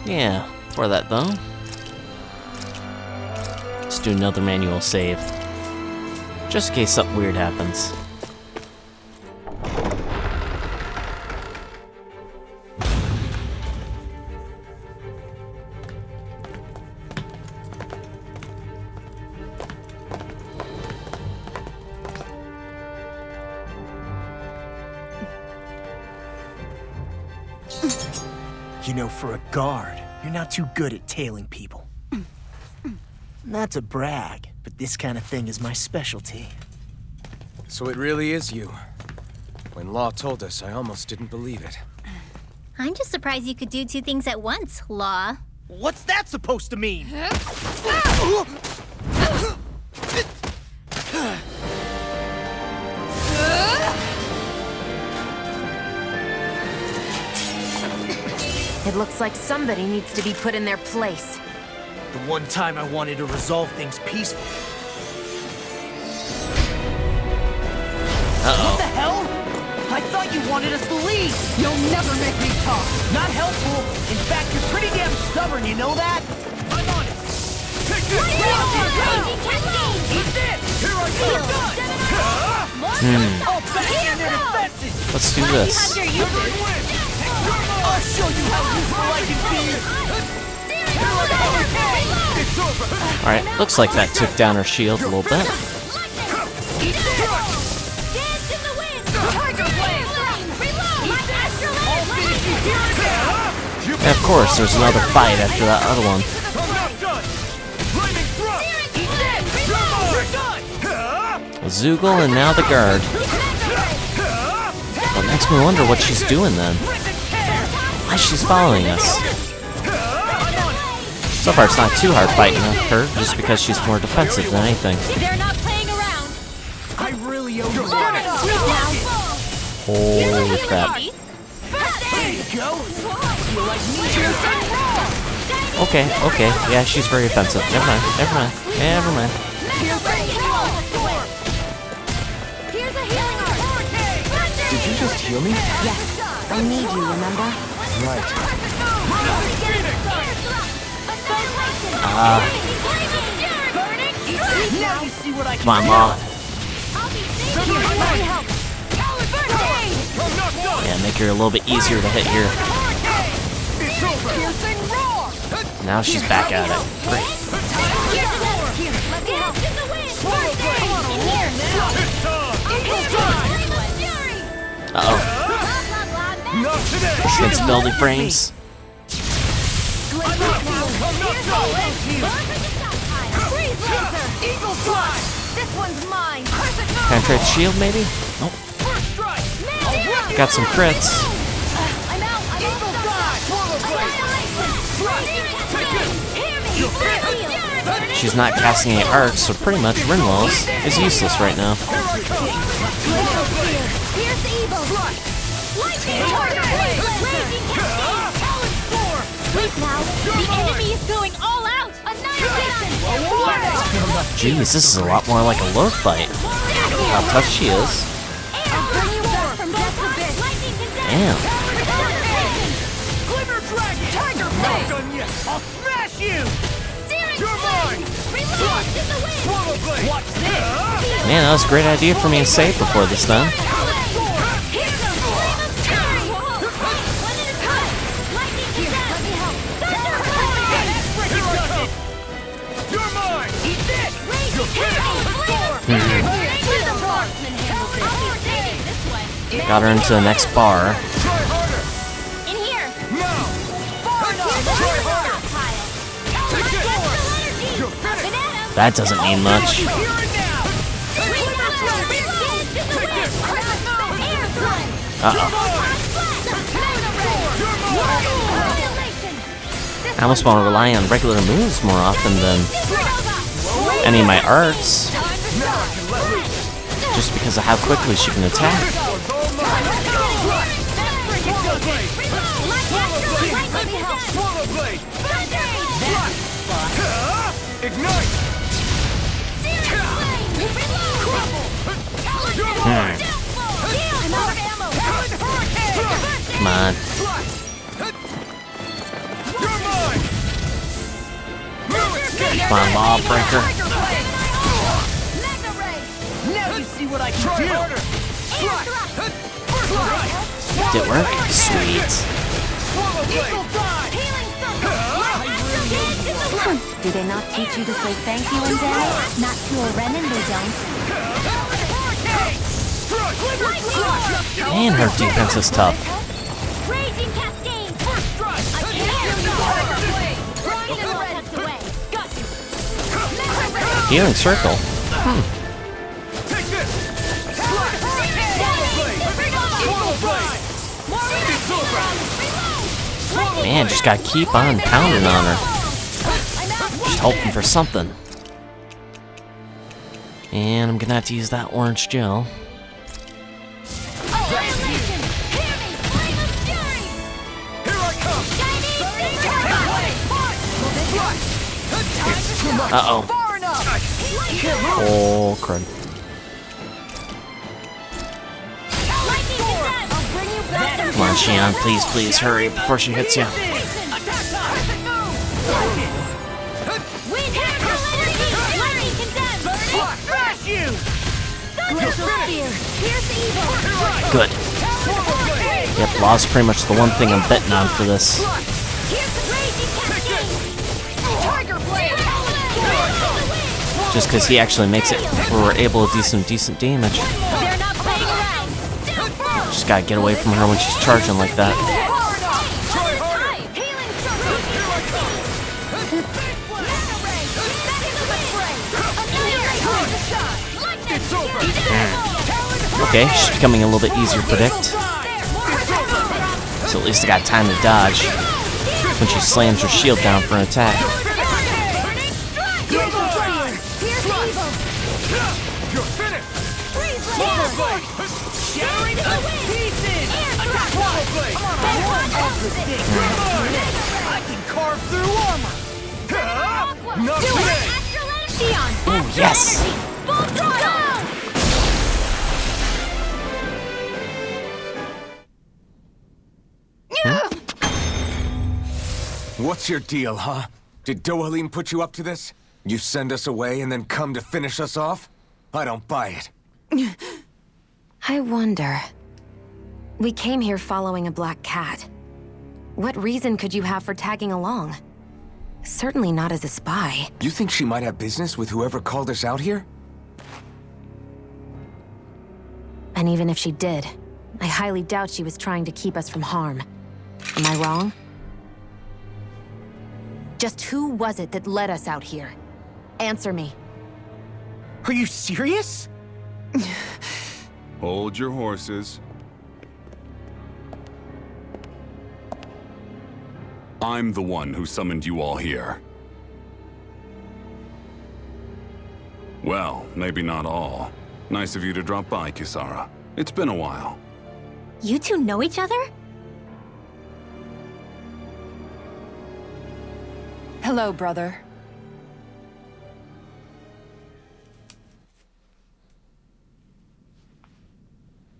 Yeah, for that though. Let's do another manual save. Just in case something weird happens. You know, for a guard, you're not too good at tailing people. Not to brag, but this kind of thing is my specialty. So it really is you. When Law told us, I almost didn't believe it. I'm just surprised you could do two things at once, Law. What's that supposed to mean? It looks like somebody needs to be put in their place. The one time I wanted to resolve things peacefully. What the hell? I thought you wanted us to leave! You'll never make me talk! Not helpful! In fact, you're pretty damn stubborn, you know that? I'm on it! Take this! Eat this! Here I go! All back in their defenses! Let's do this. I'll show you how useful I can be! Alright, looks like that took down her shield a little bit. And of course, there's another fight after that other one. Zoogle and now the guard. What makes me wonder what she's doing then. Why she's following us. So far it's not too hard fighting her, just because she's more defensive than anything. They're not playing around. I really owe you. Holy crap. There you go. Okay, yeah, she's very offensive. Never mind. Did you just heal me? Yes, I need you, remember? Right. Now you see what I Come on, Law. Yeah, make her a little bit easier to hit here. Now she's back at it. Great. Uh-oh. Push against building frames. Penetrate shield, maybe? Nope. Got some crits. She's not casting any arcs, so pretty much Rinwell's is useless right now. Jeez, this is a lot more like a lure fight. How tough she is. Damn. I'll smash you! You're mine! Man, that was a great idea for me to save before this done. You're mine! Eat this! Got her into the next bar. That doesn't mean much. Uh-oh. I almost want to rely on regular moves more often than any of my arts. Just because of how quickly she can attack. Come on. Come on, Lawbreaker. Now you see what I can do. Did it work? Sweet. Do they not teach you to say thank you in Dahna? Not to a Renan, they don't. Man, her defense is tough. Raging Cascade! Healing Circle. Man, just gotta keep on pounding on her. Just hoping for something. And I'm gonna have to use that orange gel. Uh-oh. Oh, crud. Come on, Shionne, please, hurry before she hits you. Good. Yep, Law's pretty much the one thing I'm betting on for this. Just because he actually makes it where we're able to do some decent damage. Just gotta get away from her when she's charging like that. Okay, she's becoming a little bit easier to predict. So at least I got time to dodge when she slams her shield down for an attack. Oh, yes! What's your deal, huh? Did Dohalim put you up to this? You send us away and then come to finish us off? I don't buy it. I wonder. We came here following a black cat. What reason could you have for tagging along? Certainly not as a spy. You think she might have business with whoever called us out here? And even if she did, I highly doubt she was trying to keep us from harm. Am I wrong? Just who was it that led us out here? Answer me. Are you serious? Hold your horses. I'm the one who summoned you all here. Well, maybe not all. Nice of you to drop by, Kisara. It's been a while. You two know each other? Hello, brother.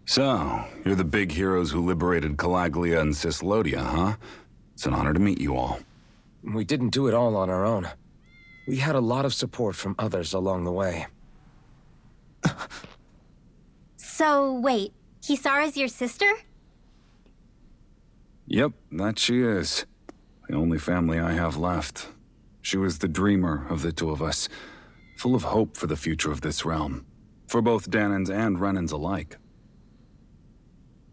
So, you're the big heroes who liberated Calaglia and Cislodia, huh? It's an honor to meet you all. We didn't do it all on our own. We had a lot of support from others along the way. So, wait. Kisara's your sister? Yep, that she is. The only family I have left. She was the dreamer of the two of us, full of hope for the future of this realm. For both Dahnans and Renans alike.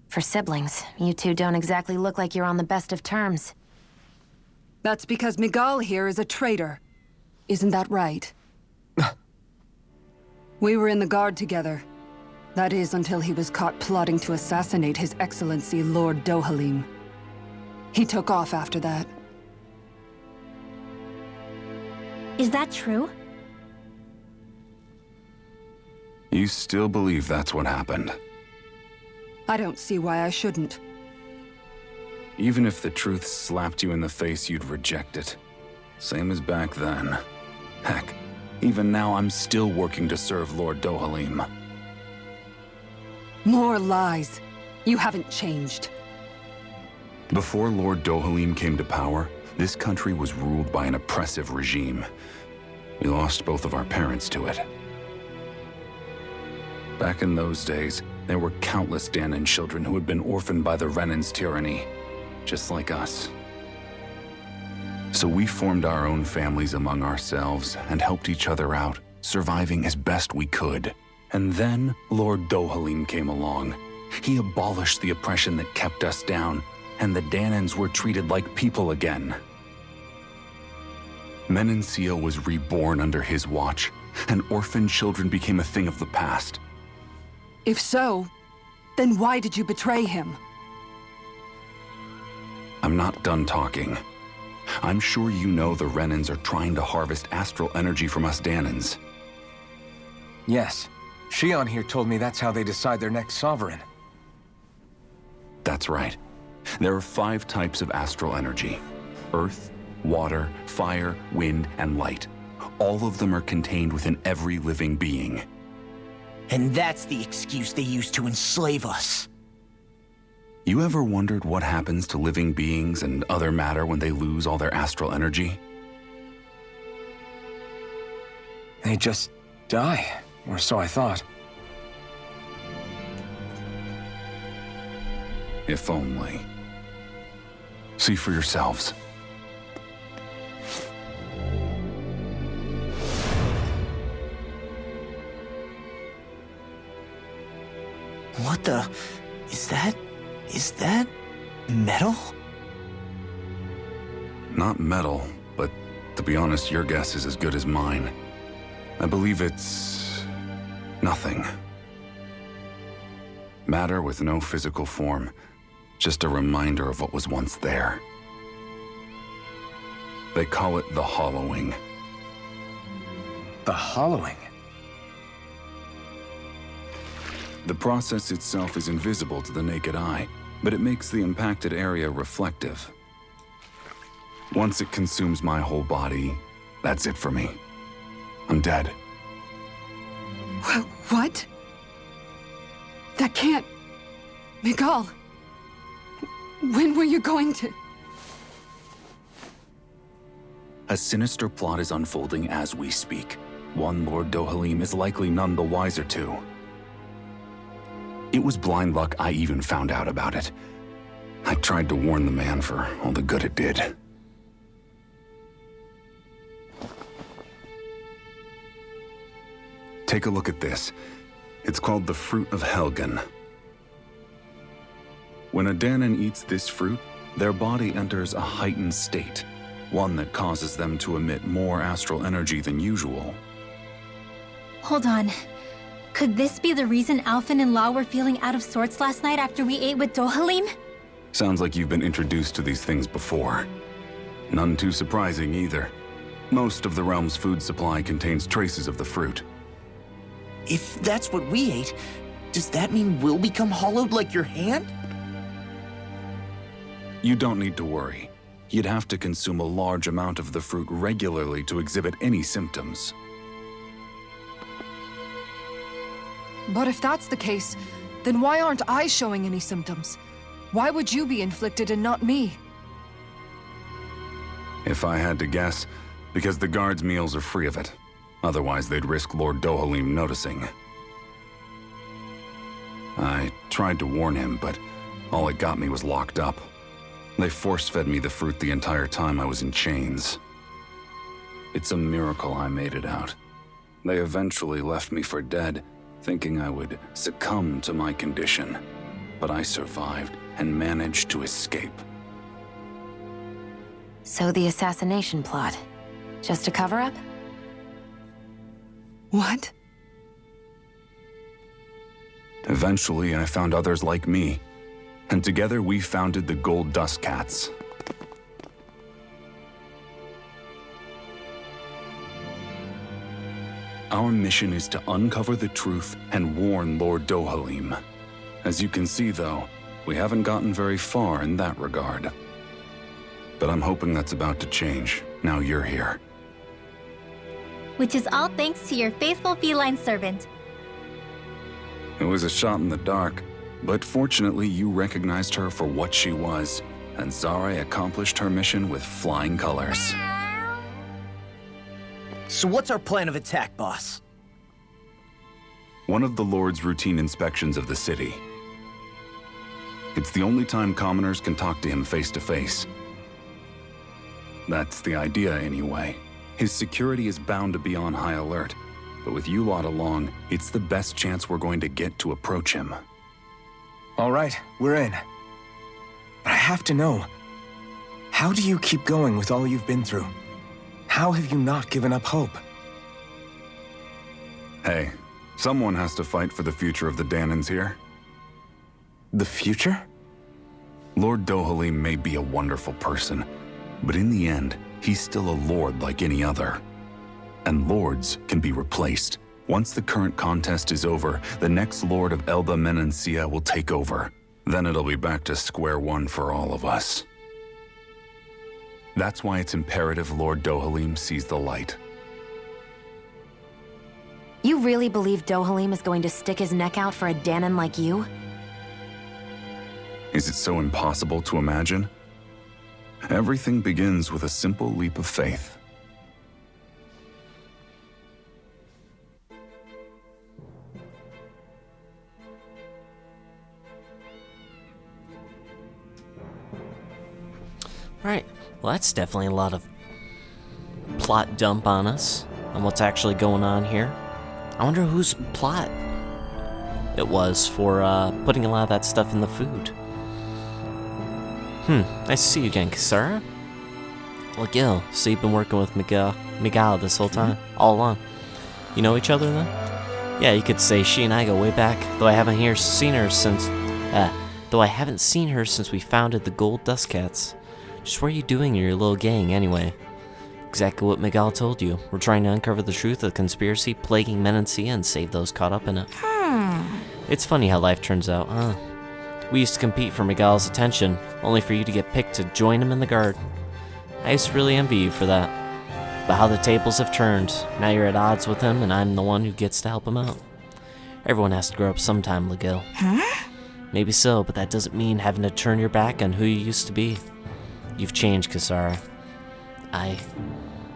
For siblings, you two don't exactly look like you're on the best of terms. That's because Miguel here is a traitor. Isn't that right? We were in the Guard together. That is, until he was caught plotting to assassinate His Excellency Lord Dohalim. He took off after that. Is that true? You still believe that's what happened? I don't see why I shouldn't. Even if the truth slapped you in the face, you'd reject it. Same as back then. Heck, even now I'm still working to serve Lord Dohalim. More lies. You haven't changed. Before Lord Dohalim came to power, this country was ruled by an oppressive regime. We lost both of our parents to it. Back in those days, there were countless Dahna children who had been orphaned by the Renan's tyranny, just like us. So we formed our own families among ourselves and helped each other out, surviving as best we could. And then Lord Dohalim came along. He abolished the oppression that kept us down, and the Dahnans were treated like people again. Menancia was reborn under his watch, and orphaned children became a thing of the past. If so, then why did you betray him? I'm not done talking. I'm sure you know the Renans are trying to harvest astral energy from us Dahnans. Yes. Shionne here told me that's how they decide their next sovereign. That's right. There are 5 types of astral energy: earth, water, fire, wind, and light. All of them are contained within every living being. And that's the excuse they use to enslave us. You ever wondered what happens to living beings and other matter when they lose all their astral energy? They just die, or so I thought. If only. See for yourselves. What the... Is that... metal? Not metal, but to be honest, your guess is as good as mine. I believe it's... nothing. Matter with no physical form. Just a reminder of what was once there. They call it the hollowing. The hollowing? The process itself is invisible to the naked eye, but it makes the impacted area reflective. Once it consumes my whole body, that's it for me. I'm dead. What? That can't... Miguel! When were you going to... A sinister plot is unfolding as we speak. One Lord Dohalim is likely none the wiser to. It was blind luck I even found out about it. I tried to warn the man for all the good it did. Take a look at this. It's called the Fruit of Helgen. When a Dahnan eats this fruit, their body enters a heightened state, one that causes them to emit more astral energy than usual. Hold on. Could this be the reason Alphen and Law were feeling out of sorts last night after we ate with Dohalim? Sounds like you've been introduced to these things before. None too surprising either. Most of the realm's food supply contains traces of the fruit. If that's what we ate, does that mean we'll become hollowed like your hand? You don't need to worry. You'd have to consume a large amount of the fruit regularly to exhibit any symptoms. But if that's the case, then why aren't I showing any symptoms? Why would you be inflicted and not me? If I had to guess, because the guards' meals are free of it. Otherwise, they'd risk Lord Dohalim noticing. I tried to warn him, but all it got me was locked up. They force-fed me the fruit the entire time I was in chains. It's a miracle I made it out. They eventually left me for dead, thinking I would succumb to my condition. But I survived and managed to escape. So the assassination plot, just a cover-up? What? Eventually, I found others like me, and together we founded the Gold Dust Cats. Our mission is to uncover the truth and warn Lord Dohalim. As you can see, though, we haven't gotten very far in that regard. But I'm hoping that's about to change, now you're here. Which is all thanks to your faithful feline servant. It was a shot in the dark, but fortunately you recognized her for what she was, and Zare accomplished her mission with flying colors. So what's our plan of attack, boss? One of the Lord's routine inspections of the city. It's the only time commoners can talk to him face to face. That's the idea, anyway. His security is bound to be on high alert, but with you lot along, it's the best chance we're going to get to approach him. All right, we're in. But I have to know, how do you keep going with all you've been through? How have you not given up hope? Hey, someone has to fight for the future of the Dahnans here. The future? Lord Dohalim may be a wonderful person, but in the end, he's still a lord like any other. And lords can be replaced. Once the current contest is over, the next lord of Elba Menancia will take over. Then it'll be back to square one for all of us. That's why it's imperative Lord Dohalim sees the light. You really believe Dohalim is going to stick his neck out for a Dahnan like you? Is it so impossible to imagine? Everything begins with a simple leap of faith. Alright, well that's definitely a lot of plot dump on us, on what's actually going on here. I wonder whose plot it was for putting a lot of that stuff in the food. Nice to see you again, Kisara. Well, Gil, so you've been working with Miguel this whole time, all along. You know each other then? Yeah, you could say she and I go way back, though I haven't seen her since we founded the Gold Dust Cats. Just what are you doing in your little gang, anyway? Exactly what Miguel told you. We're trying to uncover the truth of the conspiracy plaguing Menancia and save those caught up in it. It's funny how life turns out, huh? We used to compete for Miguel's attention, only for you to get picked to join him in the guard. I used to really envy you for that. But how the tables have turned. Now you're at odds with him, and I'm the one who gets to help him out. Everyone has to grow up sometime, Legil. Maybe so, but that doesn't mean having to turn your back on who you used to be. You've changed, Kisara. I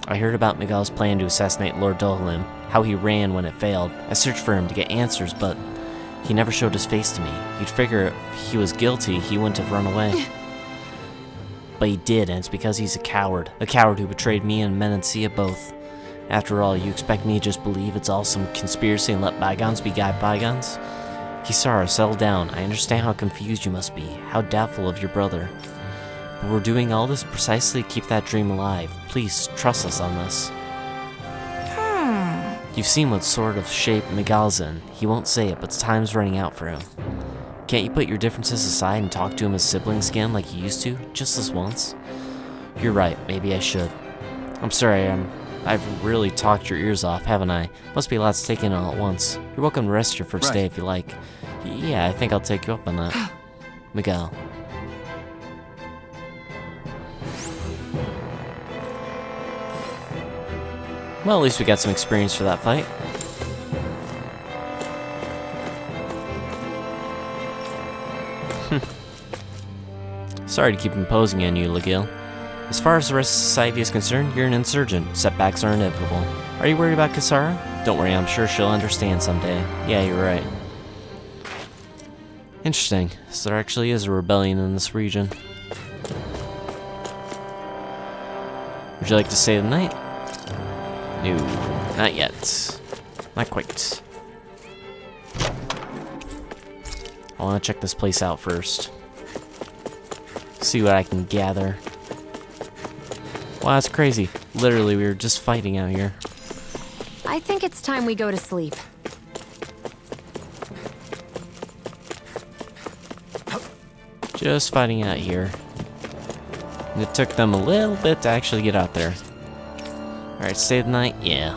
heard about Miguel's plan to assassinate Lord Dohalim, how he ran when it failed. I searched for him to get answers, but he never showed his face to me. You'd figure if he was guilty, he wouldn't have run away. But he did, and it's because he's a coward who betrayed me and Menancia both. After all, you expect me to just believe it's all some conspiracy and let bygones be bygones? Kisara, settle down. I understand how confused you must be, how doubtful of your brother. But we're doing all this precisely to keep that dream alive. Please, trust us on this. You've seen what sort of shape Miguel's in. He won't say it, but time's running out for him. Can't you put your differences aside and talk to him as siblings again like you used to, just this once? You're right, maybe I should. I'm sorry, I've really talked your ears off, haven't I? Must be lots to take in all at once. You're welcome to rest your first day if you like. Yeah, I think I'll take you up on that. Miguel. Well, at least we got some experience for that fight. Sorry to keep imposing on you, Legil. As far as the rest of society is concerned, you're an insurgent. Setbacks are inevitable. Are you worried about Kisara? Don't worry, I'm sure she'll understand someday. Yeah, you're right. Interesting. So there actually is a rebellion in this region. Would you like to stay the night? No, not yet. Not quite. I want to check this place out first. See what I can gather. Wow, that's crazy. Literally, we were just fighting out here. I think it's time we go to sleep. Just fighting out here. And it took them a little bit to actually get out there. Alright, stay the night? Yeah.